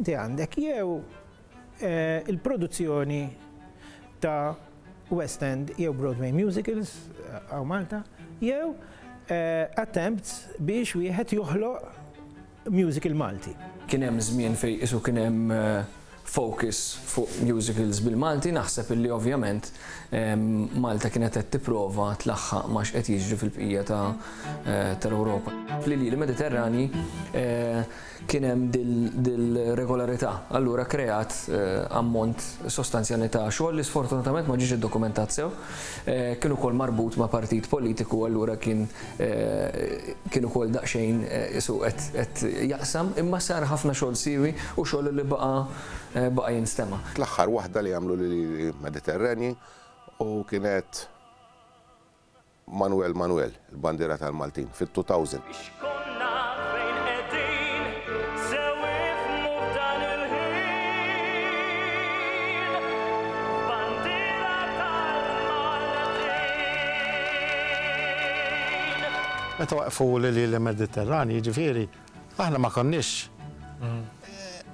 inti għandek jew il-produzzjoni ta' West End jew Broadway musicals għaw Malta, jew attempts biex wieħed joħloq musical Malti. Kien hemm żmien fejn isu kien hemm focus fuq musicals bil-Malti, naħseb illi ovvjament Malta kienet qed tipprova tlaħħaq ma x'qed jiġri fil-bqija tal-Ewropa. Fl-Ilili Mediterrani kien hemm dil-regolarità, allura kreat ammont sostanzjali ta' xogħol li sfortunatament ma ġiex iddokumentat sew. Kien ukoll marbut ma' partit politiku, allura kien ukoll daqsxejn isu qed jaqsam, imma sar ħafna xogħol siwi u xogħol li baqa' jinstema'. L-aħħar waħda li għamlu li Mediterrani u kienet Manuel, il-bandiera tal-Maltin, fit-2000. Meta waqfu l Mediterrani, ġifieri, aħna ma konniex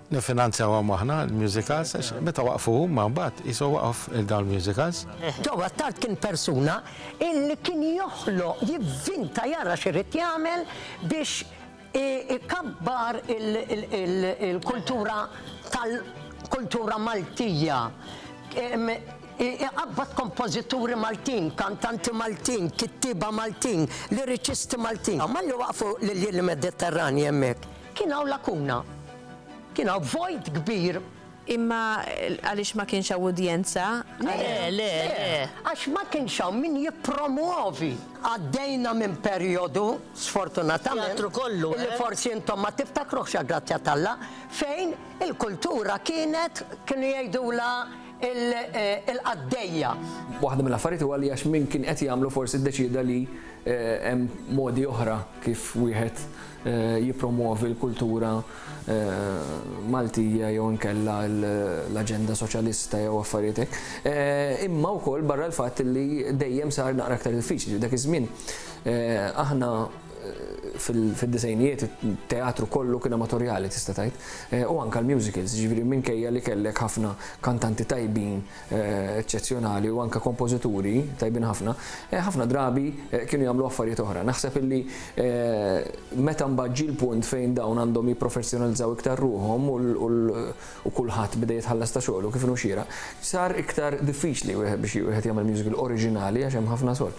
nifinanzjaw aħna l-musicals, meta waqfu huma mbagħad jisu waqf dawn il-musicals. Ġewwa tard kien persuna illi kien joħloq jivvinta jara x'irid jagħmel biex ikabbar il-kultura tal-kultura Maltija. Iqabbad kompożituri Maltin, kantanti Maltin, kittiba Maltin, liriċisti Maltin. Ma li waqfu l-Mediterrani hemmhekk kien hawn lakuna. Kien hawn vojt kbir. Imma għaliex ma kienx hawn udjenza? Le. Għax ma kienx hawn min jippromuovi. Għaddejna minn perjodu, sfortunatament, Teatru kollu, li forsi intom ma tiftakruhx grazzja talla, fejn il-kultura kienu jgħidula il-qaddejja. Waħda mill-affarijiet huwa li għax min kien qed jagħmlu forsi ddeċida li hemm modi oħra kif wieħed jippromuovi l-kultura Maltija jew inkella l-aġenda soċjalista jew affarijiet hekk. Imma wkoll barra l-fatt li dejjem sar naqra aktar diffiċli. Dak iż-żmien aħna fil-disejnijiet teatru kollu kien amatorjali tista' tgħid u anke l-musicals, ġifieri minkejja li kellek ħafna kantanti tajbin eċċezzjonali u anke kompożituri tajbin ħafna drabi kienu jagħmlu affarijiet oħra. Naħseb illi meta mbaġġi l-punt fejn dawn għandhom jipprofessjonalizzaw iktar ruhom u kulħadd beda jitħallas ta' xogħlu kif inhu xira, sar iktar diffiċli biex wieħed jagħmel musical oriġinali għax hemm ħafna sol.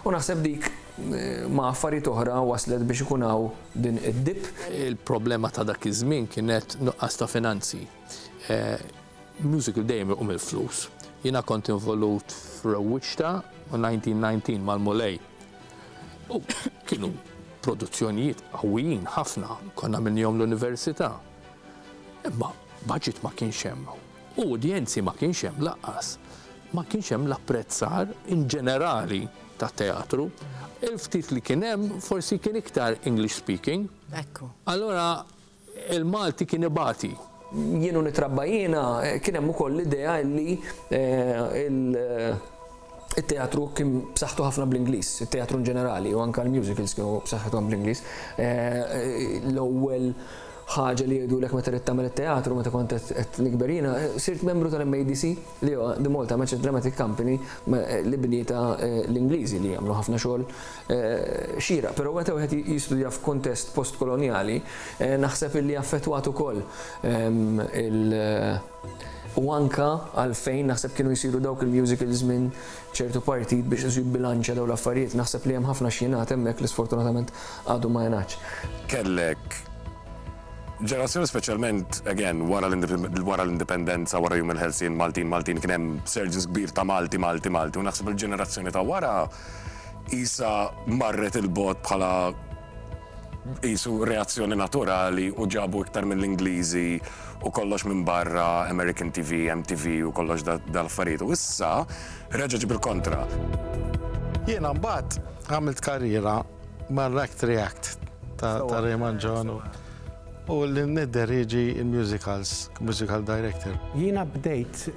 U naħseb dik ma' affarijiet oħra waslet biex ikun hawn din id-dib. Il-problema ta' dak iż-żmien kienet nuqqas ta' finanzi. Musical dejjem iqum il-flus. Jiena kont involut f'Wiċċta u 1919 mal-Mulej. U kienu produzzjonijiet qawwijin ħafna, konna minnhom l-università. Imma budget ma kienx hemm. U udjenzi ma kienx hemm laqqas. Ma kienx hemm l-apprezzar in ġenerali ta' teatru. Il-ftit li kien hemm forsi kien iktar English speaking. Ekku. Allora il-Malti kien ibati. Jienu nitrabba jiena kien hemm ukoll l-idea li il-teatru kien b'saħħtu ħafna bl-Ingliż, it-teatru ġenerali u anke l-musicals kienu b'saħħthom bl-Ingliż. L-ewwel ħaġa li jgħidulek meta trid tagħmel it-teatru meta kont qed nikber jiena, sirt membru tal-MADC li huwa The Malta Amateur Dramatic Company li bnieta l-Ingliżi li jagħmlu ħafna xogħol xira, però meta wieħed jistudja f'kuntest postkolonjali naħseb illi affettwat ukoll u anka għalfejn naħseb kienu jsiru dawk il-musicals minn ċertu partit biex isu jibbilanċja dawn l-affarijiet. Naħseb li hemm ħafna xjinat hemmhekk li sfortunatament għadu ma jingħadx. Kellek ġenerazzjoni speċjalment, again, wara l-indipendenza, wara jum il-Helsin, Maltin, kien hemm surges kbir ta' Malti, u naħseb il-ġenerazzjoni ta' wara isa marret il-bot bħala isu reazzjoni naturali u ġabu iktar mill-Ingliżi u kollox minn barra American TV, MTV u kollox dal-affarijiet. U issa reġa' bil-kontra. Jiena mbagħad għamilt karriera mar-Act React ta' Raymond John u li nidder jiġi il-musicals, musical director. Jiena bdejt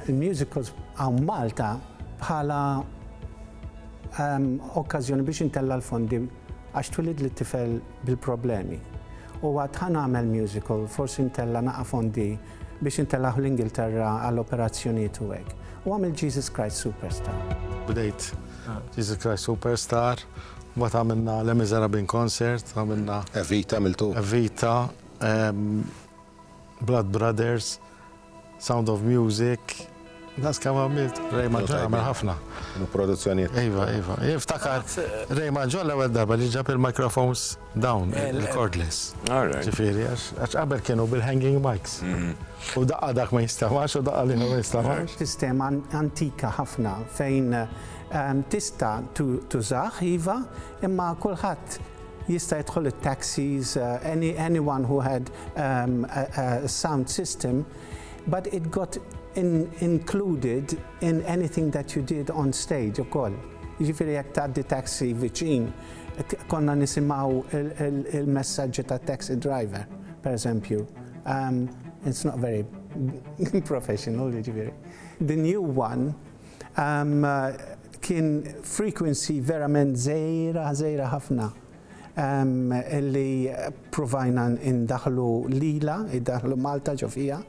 il-musicals għaw Malta bħala okkażjoni biex intella l-fondi għax twilid li tifel bil-problemi. u għad ħan għamel musical, forsi ntella naqa fondi biex intellaħ l-Ingilterra għall-operazzjoniet u għek. U għamil Jesus Christ Superstar. Bdejt Jesus Christ Superstar, bat għamilna Le Miserabin Concert, għamilna Evita miltu. Evita, Blood Brothers, Sound of Music, nas kam għamilt, Rayman John għamil ħafna. Produzzjoniet. Iva. Jiftakar Rayman John l-ewel darba li ġab il-microphones down, il-cordless. Ġifiri, għax qabel kienu bil-hanging mics. U daqqa dak ma jistamax, u daqqa li ma jistamax. Sistema antika ħafna fejn tista tużax iva, imma kulħadd jista' jidħol it-taxis, anyone who had a sound system, but it got included in anything that you did on stage ukoll. Jiġifieri jekk tgħaddi taxi viċin, konna nisimgħu il-messaġġi tat-taxi driver, per eżempju. It's not very professional, jiġifieri. The new one kien frequency verament żejra ħafna. Illi provajna indaħlu lila, indaħlu Malta ġofija,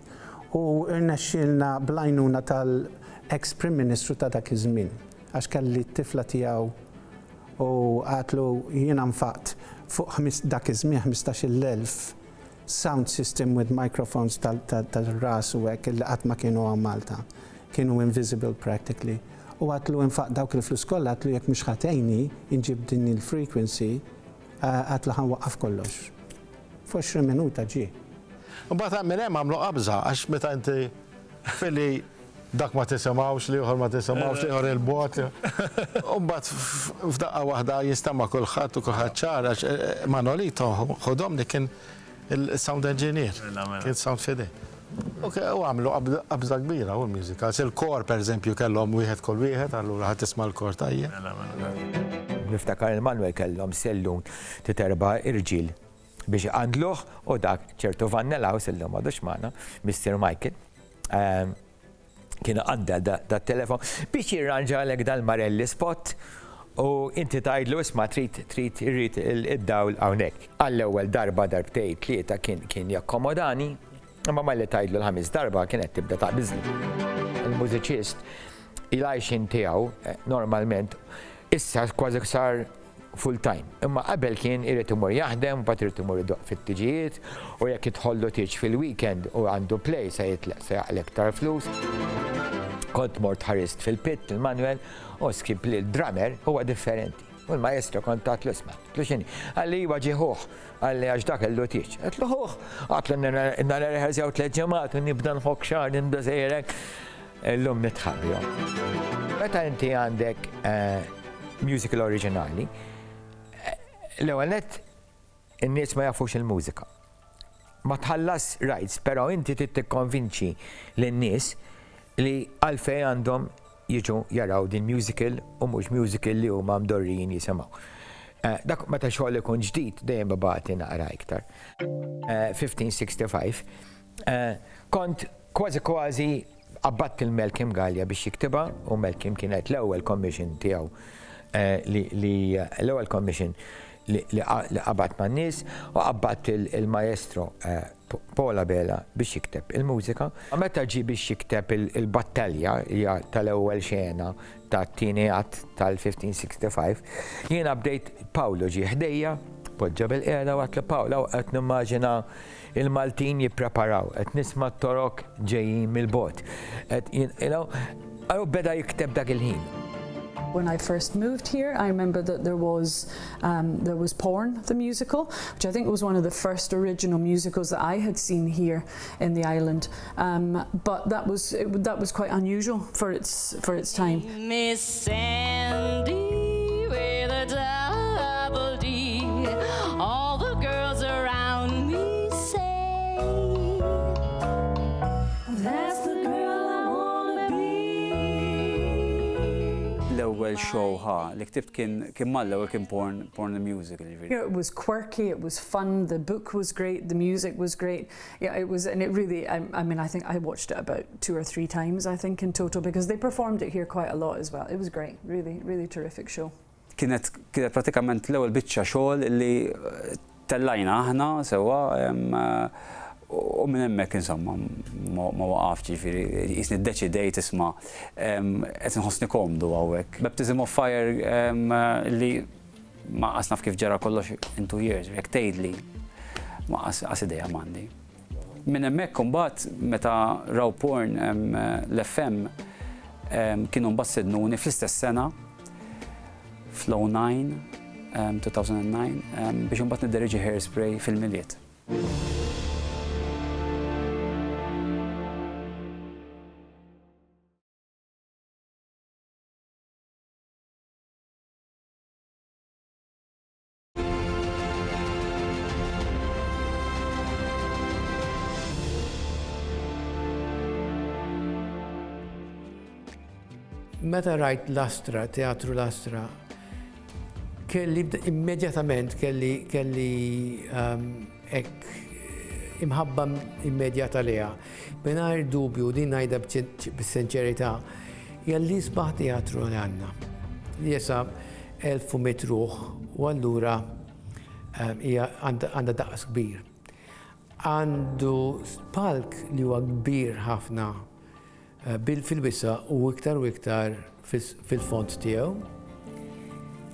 u irnexxilna blajnuna tal-ex-Prim Ministru ta' dak iż-żmien, għax kelli t-tifla tiegħu u għatlu jiena nfaqt fuq dak iż-żmien 15,000 sound system with microphones tal-ras u hekk illi qatt ma kienu għal Malta. Kienu invisible practically. U għatlu infaq dawk il-flus kollha għatlu jekk mhux ħatejni inġib din il-frequency għatlu ħan waqqaf kollox. F'20 minuta ġie. U bat minn hemm għamlu qabża għax meta inti fili dak ma tisimgħux li ieħor ma tisimgħux li ieħor il-bot. U mbagħad f'daqqa waħda jistama' kulħadd u kulħadd ċar għax Manolito ħodhom li kien il-sound engineer, kien sound fidi. U għamlu qabża kbira u l-musicals. Il-kor per eżempju kellhom wieħed kull wieħed, allura ħadd tisma' l-kor tajjeb. Niftakar il-Manuel kellhom sellun titerba' irġiel biex għandluh u dak ċertu Vannellaw sellum għadux magħna, Mr. Michael, kien għandha dat-telefon biex jirranġalek dal-Marelli spot u inti tgħidlu isma' trid irrid id-dawl hawnhekk. Għall-ewwel darba darbtej tlieta kien jakkomodani, imma malli tgħidlu l-ħames darba kienet tibda taqbiżli. Il-mużiċist il-għajxin tiegħu normalment issa kważi sar full time. Imma qabel kien irid imur jaħdem, mbagħad irid imur idoq fit-tiġijiet u jekk idħollu tiġ fil-weekend u għandu play se jaqlek tar flus. Kont mort ħarist fil-pit il-Manuel u skib li l-drummer huwa differenti. U l-maestro kont tatlu isma', tlu x'inhi. Għalli iva ġieħuh, għalli għax dak illu tiġ. Għatlu ħuh, għatlu nara reħeżjaw 3 ġimgħat u nibda nħok xahar ninda żejrek. Illum nitħabbihom. Meta inti għandek musical oriġinali, l-ewwel nett in-nies ma jafux il-mużika. Ma tħallas rights, però inti trid tikkonvinċi lin-nies li għalfejn għandhom jiġu jaraw din musical u mhux musical li huma mdorrijin jisimgħu. Dak meta xogħol ikun ġdid dejjem babagħti naqra iktar. 1565 kont kważi qabbatt il-Malcolm Gallia biex jiktibha u Malcolm kienet l-ewwel commission tiegħu l-ewwel commission li qabad man nies u qabad il-maestro Paula Bela biex jikteb il-mużika. Meta ġi biex jikteb il-battalja tal-ewwel xena tat-tieni att tal-1565, jiena bdejt Pawlo ġie ħdejja, poġġa bil-qiegħda u għatlu Pawla u qed nimmaġina il-Maltin jippreparaw, qed nisma' t-torok ġejjin mill-bot. Beda jikteb dak il-ħin. When I first moved here, I remember that there was Porn, the musical, which I think was one of the first original musicals that I had seen here in the island. But that was quite unusual for its time. Miss Sandy with a double D, all the girls around me say, that's the girl I wanna be. L-ewwel show li ktibt kien mal-ewwel kien Porn the Musical. It was quirky, it was fun, the book was great, the music was great. Yeah, it was, and it really, I mean, I think I watched it about 2 or 3 times, I think, in total, because they performed it here quite a lot as well. It was great, really, really terrific show. Kienet pratikament l-ewwel biċċa xogħol li tellajna aħna sewa u minn hemmhekk insomma ma waqaf ġifieri jisni ddeċidejt isma' qed inħossni komdu hawnhekk. Baptism of Fire li ma qas naf kif ġara kollox in 2 years, jekk tgħidli ma qas idea m'għandi. Minn hemmhekk imbagħad meta raw porn l-FM kienu mbassidnuni fl-istess sena fl-09 2009 biex imbagħad nidderieġi Hairspray fil-Miliet. Meta rajt Lastra, teatru Lastra, kelli immedjatament kelli imħabba immedjata leha. Mingħajr dubju din ngħidha bis-sinċerità hija l-isbaħ teatru li għandna. Jesa 1100 ruħ u allura hija għandha daqs kbir. Għandu palk li huwa kbir ħafna fil-wisa u iktar fil-font tiegħu.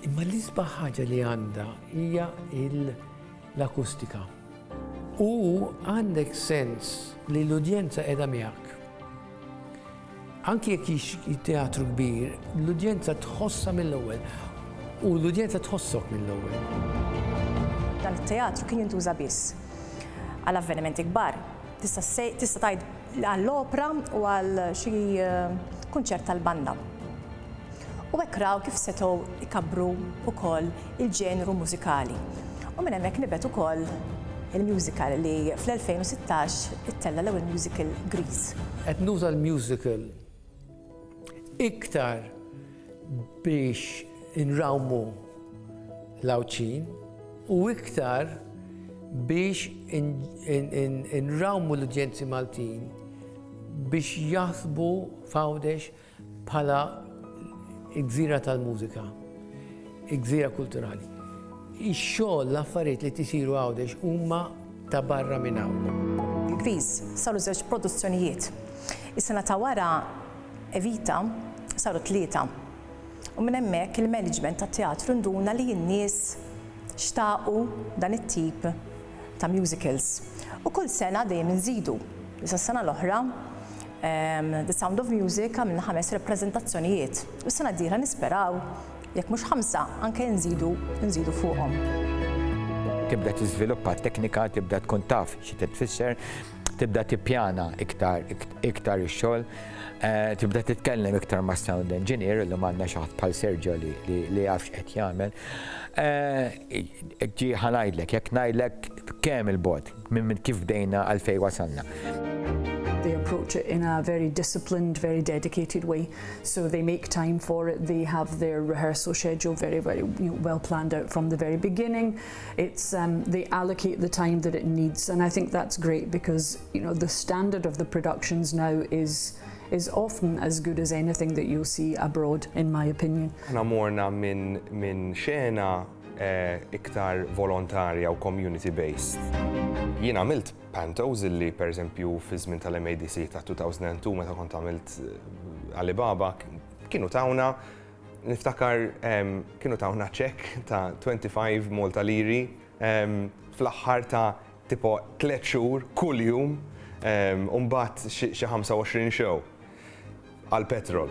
Imma l-isbaħ ħaġa li għandha hija l-akustika. U għandek sens li l-udjenza qiegħda miegħek. Anki jekk teatru kbir, l-udjenza tħossha mill-ewwel u l-udjenza tħossok mill-ewwel. Dan it-teatru kien jintuża biss għal avvenimenti kbar. Tista' tgħid għall-opra u għal xi kunċert tal-banda. U hekk raw kif setgħu ikabbru wkoll il-ġenru mużikali. U minn hemmhekk nibgħet ukoll il-musical li fl-2016 ittella l-ewwel musical Grease. Qed nuża l-musical iktar biex inrawmu l-awċin u iktar biex inrawmu l-udjenzi Maltin biex jaħsbu f'Għawdex bħala gżira tal-mużika, gżira kulturali. Ix-xogħol l-affarijiet li tisiru Għawdex huma ta' barra minn hawn. Grease saru żewġ produzzjonijiet. Is-sena ta' wara Evita saru 3. U minn hemmhekk il-management tat-teatru nduna li n-nies xtaqu dan it-tip ta' musicals. U kull sena dejjem inżidu. Issa s-sena l-oħra The Sound of Music għamilna 5 rappreżentazzjonijiet. U s-sena d-dieħla nisperaw jekk mhux 5 anke nżidu fuqhom. Tibda tiżviluppa t-teknika, tibda tkun taf xi tfisser, tibda tippjana iktar ix-xogħol, tibda titkellem iktar ma' sound engineer li m'għandna xi ħadd bħal Sergio li jafx qed jagħmel. Ġi ħanajdlek, jekk ngħidlek kemm il-bogħod minn kif bdejna għalfejn wasalna. They approach it in a very disciplined, very dedicated way. So they make time for it. They have their rehearsal schedule very well planned out from the very beginning. It's they allocate the time that it needs, and I think that's great because the standard of the productions now is often as good as anything that you'll see abroad, in my opinion. Namorna min xena iktar volontarja u community-based. Jien għamilt Pantos illi per eżempju fi żmien tal-MADC ta' 2002 meta kont għamilt Alibaba kienu tawna niftakar kienu tawna ċekk ta' 25 Malta liri fl-aħħar ta' tipo 3 xhur kull jum u mbagħad xi 25 show għal petrol.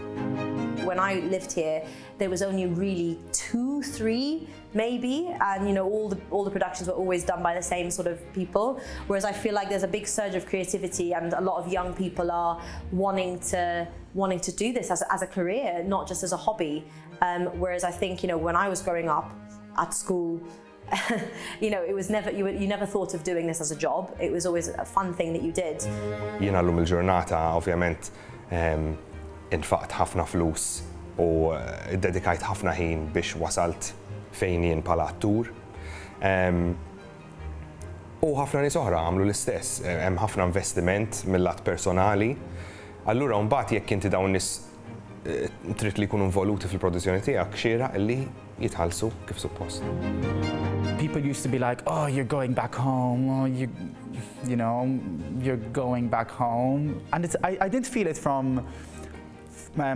When I lived here, there was only really 2, 3 maybe, and all the productions were always done by the same sort of people. Whereas I feel like there's a big surge of creativity, and a lot of young people are wanting to do this as a career, not just as a hobby. Whereas I think when I was growing up at school, it was never you never thought of doing this as a job. It was always a fun thing that you did. Jiena llum il-ġurnata ovvjament infaqt ħafna flus u dedikajt ħafna ħin biex wasalt fejn jien bħala attur. U ħafna nies oħra għamlu l-istess, hemm ħafna investiment mill-lat personali. Allura mbagħad jekk inti dawn nies trid li jkunu involuti fil-produzzjoni tiegħek xieraq illi jitħallsu kif suppost. people used to be like, oh, you're going back home, oh, you're going back home. And I didn't feel it from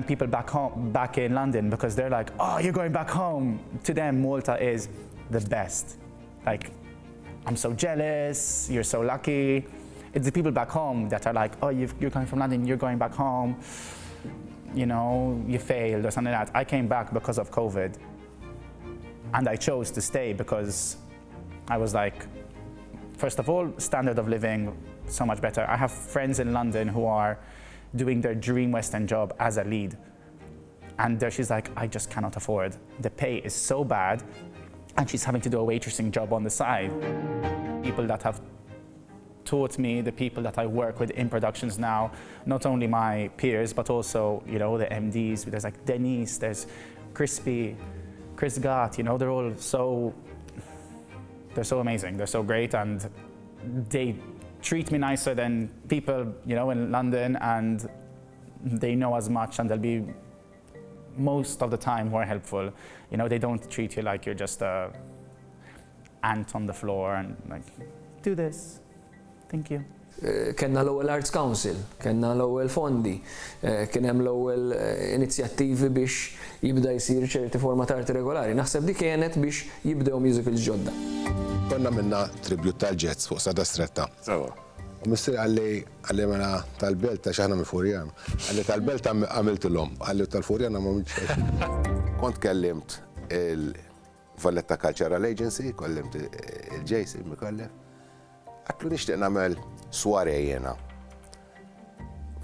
people back in London, because they're like, oh, you're going back home. To them, Malta is the best. Like, I'm so jealous, you're so lucky. It's the people back home that are like, oh, you're coming from London, you're going back home. You failed or something like that. I came back because of COVID. And I chose to stay because I was like, first of all, standard of living so much better. I have friends in London who are doing their dream West End job as a lead. And there she's like, I just cannot afford. The pay is so bad, and she's having to do a waitressing job on the side. People that have taught me, the people that I work with in productions now, not only my peers, but also, the MDs. There's like Denise, there's Crispy, Chris Gott, they're all they're so amazing, they're so great, and they treat me nicer than people, in London, and they know as much, and they'll be most of the time more helpful. They don't treat you like you're just a ant on the floor and like, do this, thank you. Kenna l-ewwel Arts Council, kenna l-ewwel fondi, kien hemm l-ewwel inizjattivi biex jibda jsir ċerti forma ta' arti regolari. Naħseb di kienet biex jibdew musicals ġodda. Konna minna tribut tal-Jets fuq Sada Stretta. U mister għalli mela tal-belt ta' xaħna mi-Furjan. Għalli tal-belt għamilt l-om, għalli tal-Furjan għamma minn Kont kellimt il-Valletta Cultural Agency, kellimt il-JC, mikallef. Għatlu nishtiq namel sware jena.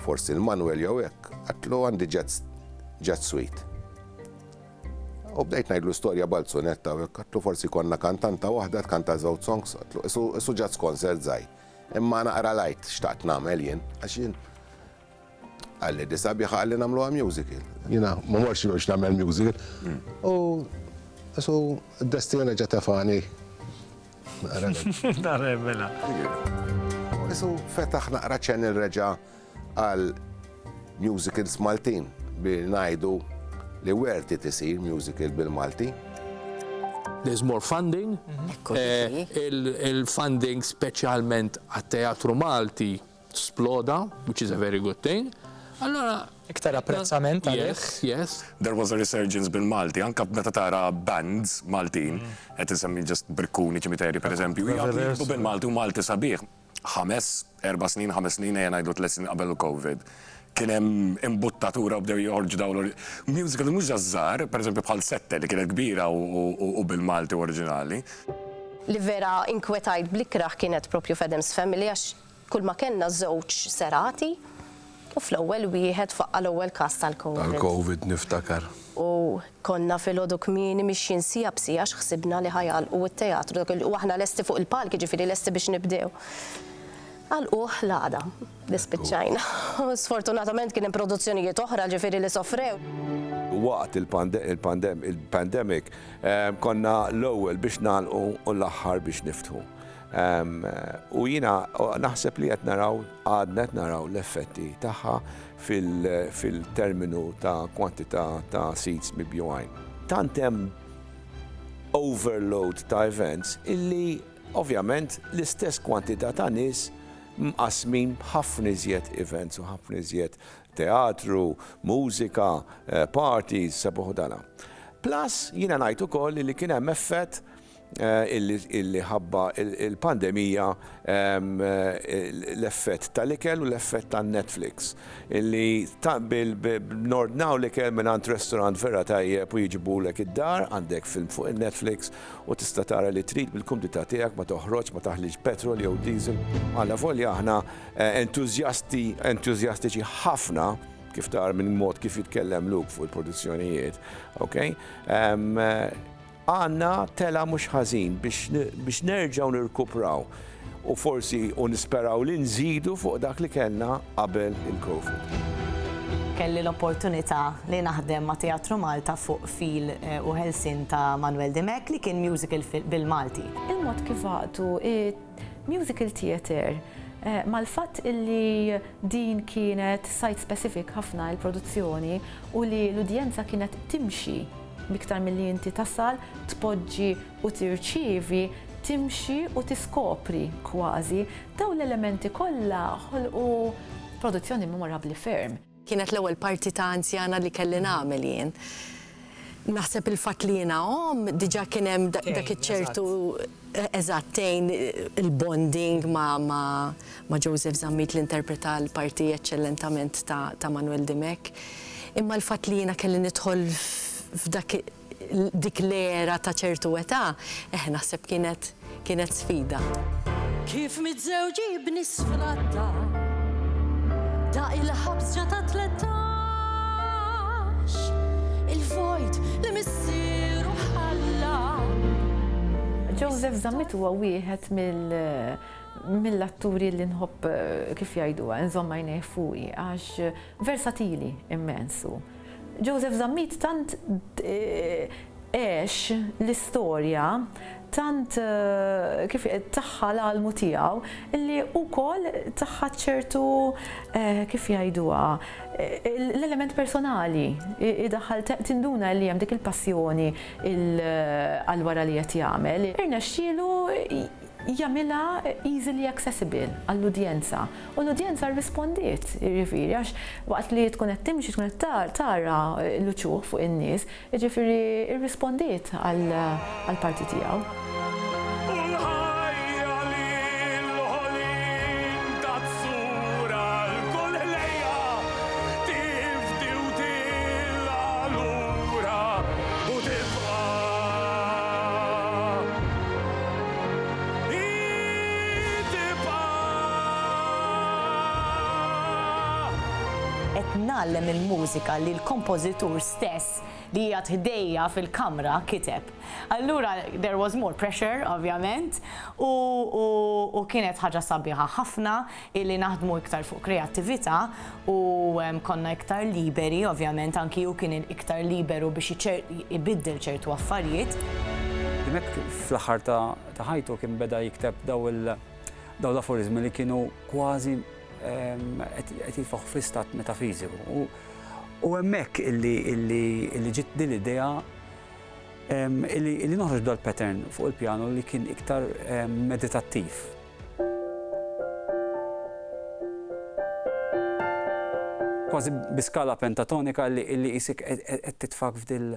Forsi il-Manuel jew hekk, għatlu għandi jet suite. U bdejt ngħidlu storja balzunetta u hekk, għatlu forsi konna kantanta waħda tkanta żewġ songs, għatlu isu jazz concert żgħir. Imma naqra lajt xtaqt nagħmel jien, għax jien għalli di sabiħa għalli nagħmluha musical. Jiena ma morx biex nagħmel musical. U isu d-destina ġa tefani. Narremela. Isu fetaħ naqra ċen il-reġa għal musicals Maltin bil ngħidu li werti tisir musical bil-Malti. There's more funding. Il-funding specialment għat-teatru Malti sploda, which is a very good thing. Allora, iktar apprezzament għalih. Yes. There was a resurgence bil-Malti, anka meta tara bands Maltin, qed insemmi just Birkuni, Ċimiteri per eżempju, jgħidu bil-Malti u Malti sabiħ. 5 snin ejja ngħidu 3 snin qabel il-COVID. Kien hemm imbuttatura u bdew joħorġu dawn musical mhux żgħar, pereżempju bħal Sette li kienet kbira u bil-Malti oriġinali. Li vera inkwetajt bl-ikraħ kienet propju Fedem's Family għax kull ma kellna żewġ serati u fl-ewwel wieħed faqqa l-ewwel każ tal-COVID. Tal-COVID niftakar. U konna fil-ħodu kmieni mixjin sija b'sija x'ħsibna li ħajalqu t-teatru u aħna lesti fuq il-palk, ġifieri lesti biex nibdew. Għalquh l-għada, dispiċċajna. Sfortunatament kien hemm produzzjonijiet oħra ġifieri li sofrew. Waqt il-pandemic konna l-ewwel biex nagħlqu u l-aħħar biex niftħu. U jiena naħseb li għadna qed naraw l-effetti tagħha fil-terminu ta' kwantità ta' seats mibjuwajn. Tant hemm overload ta' events illi ovvjament l-istess kwantità ta' nies mqasmin ħafna iżjed events u ħafna iżjed teatru, mużika, parties, sabuħ dana. Plus, jiena ngħid ukoll li kien hemm effett illi ħabba il-pandemija l-effett tal-ikel u l-effett tal-Netflix. Illi bil-nordnaw l-ikel minnant restaurant vera tajjeb u jiġibulek id-dar, għandek film fuq il-Netflix u tista' tara li trid bil-kumdità tiegħek ma toħroġ, ma taħliġ petrol jew diesel. Alla volja aħna entużjastiċi ħafna kif tar minn mod kif jitkellem Luke fuq il-produzzjonijiet. Okay? Għanna tela mhux ħażin biex nerġgħu nirkupraw u forsi nisperaw li nżidu fuq dak li kellna qabel il-COVID. Kelli l-opportunità li naħdem ma' Teatru Malta fuq Fil u Helsin ta' Manuel Dimek li kien musical bil-Malti. Il-mod kif għadu musical theatre mal-fatt illi din kienet site specific ħafna il-produzzjoni u li l-udjenza kienet timxi biktar milli inti tasal, tpoġġi u tirċievi, timxi u tiskopri kważi. Daw l-elementi kollha ħolqu produzzjoni memorabbli ferm. Kienet l-ewwel parti ta' anzjana li kelli nagħmel jien. Naħseb il-fatt li jiena diġà kien hemm dak iċ-ċertu eżattejn il-bonding ma' Joseph Zammit li interpreta l-parti eċċellentament ta' Manuel Dimek. Imma l-fatt li jiena kelli nidħol f'dak dik l-era ta' ċertu età, naħseb kienet sfida. Kif mitżewġi b'nisfratta da' il-ħabsġa ta' 13 il-vojt li missieru ħalla. Joseph Zammit huwa wieħed mill-atturi li nħobb kif jgħiduha nżomm għajnejh fuqi għax versatili immensu. Joseph Zammit tant għex l-istorja tant kif taħħa l-almu tiegħu illi wkoll taħħa ċertu kif jgħiduha l-element personali idaħħal tinduna li hemm dik il-passjoni għal-wara li qed jagħmel. Irnexxielu jagħmilha easily accessible għall-udjenza u l-udjenza rrispondiet, jiġifieri għax waqt li tkun qed timxi tkun qed tara l-uċuħ fuq in-nies, jiġifieri rrispondiet għall-parti tiegħu. Nallem il-mużika li l-kompożitur stess li jgħat ħdejja fil-kamra kiteb. Allura, there was more pressure, ovvjament, u kienet ħaġa sabiħa ħafna illi naħdmu iktar fuq kreattività u konna iktar liberi, ovvjament, anki u kien iktar liberu biex ibiddel ċertu affarijiet. Dimek fl-aħħar ta' ħajtu kien beda jikteb daw l-aforizmi li kienu kważi qed jitfaħ fi stat metafiżiku. U hemmhekk illi ġiet din l-idea illi noħroġ dal-pattern fuq il-pjano li kien iktar meditattiv. Kważi biskala pentatonika illi jisik qed titfak f'dal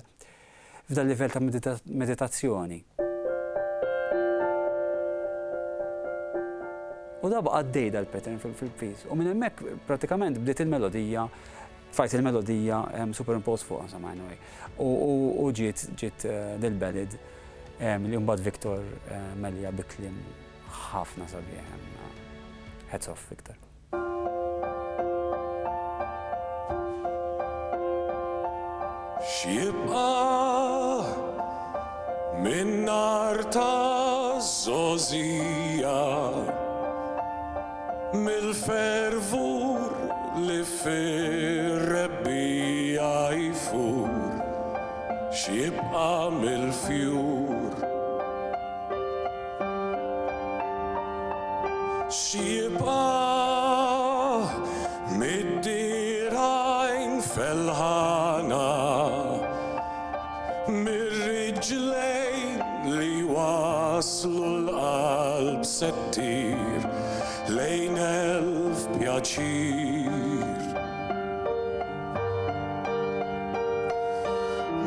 livell ta' meditazzjoni. U da baqa għaddej dal-pattern fil-piż. U minn hemmhekk pratikament bdiet il-melodija, fajt il-melodija superimposed fuqha somehow. U ġiet dil-ballad li mbagħad Victor Melja bi kliem ħafna sabiħ. Heads off, Victor. X'jibqa' minn nar ta' żożija mill-fervur li fir-rebbija jfur, x'jibqa' mill-fjur. X'jibqa' mid-dirajn felħana, mir-riġlejn li waslu l-qalb settir lejn elf pjaċir.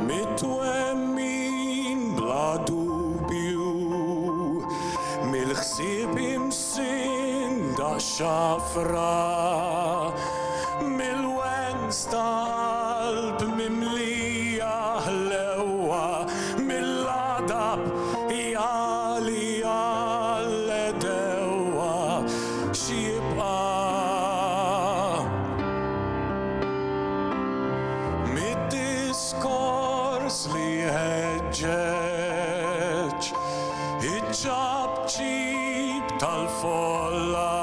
Mitwemmin bla dubju, mill-ħsieb imsin da xafra, mill-wens tal-qalb mimlija ħlewa, mill-adab jali għall-edewa. X'jibqa' mid-diskors li ħeġġeġ iċ-ċabċib tal-folla,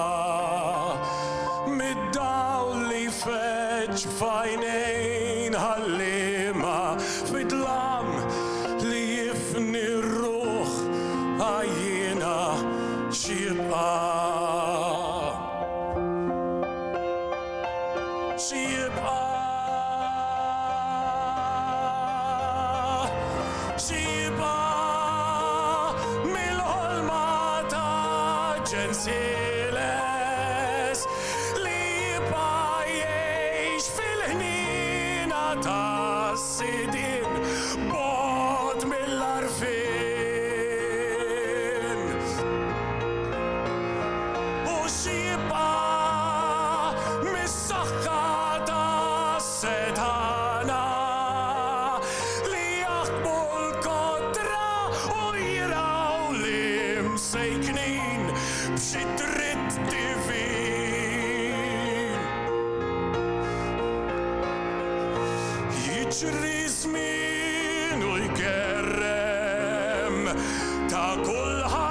mid-dawl li feġġ f'għajnejn ħallima, fid-dlam li jifni r-ruħ għajjina. X'jibqa' x'jibqa' sensiles li jibqajiex fil-ħnina ta' sidin bod mill-arfin u xibqa mis-saħħa ta' setana li jaħbu l-kontra u jiraw l-imsejknin b'xi dritt divin. Jiġri żmien u jkerrem ta' kulħadd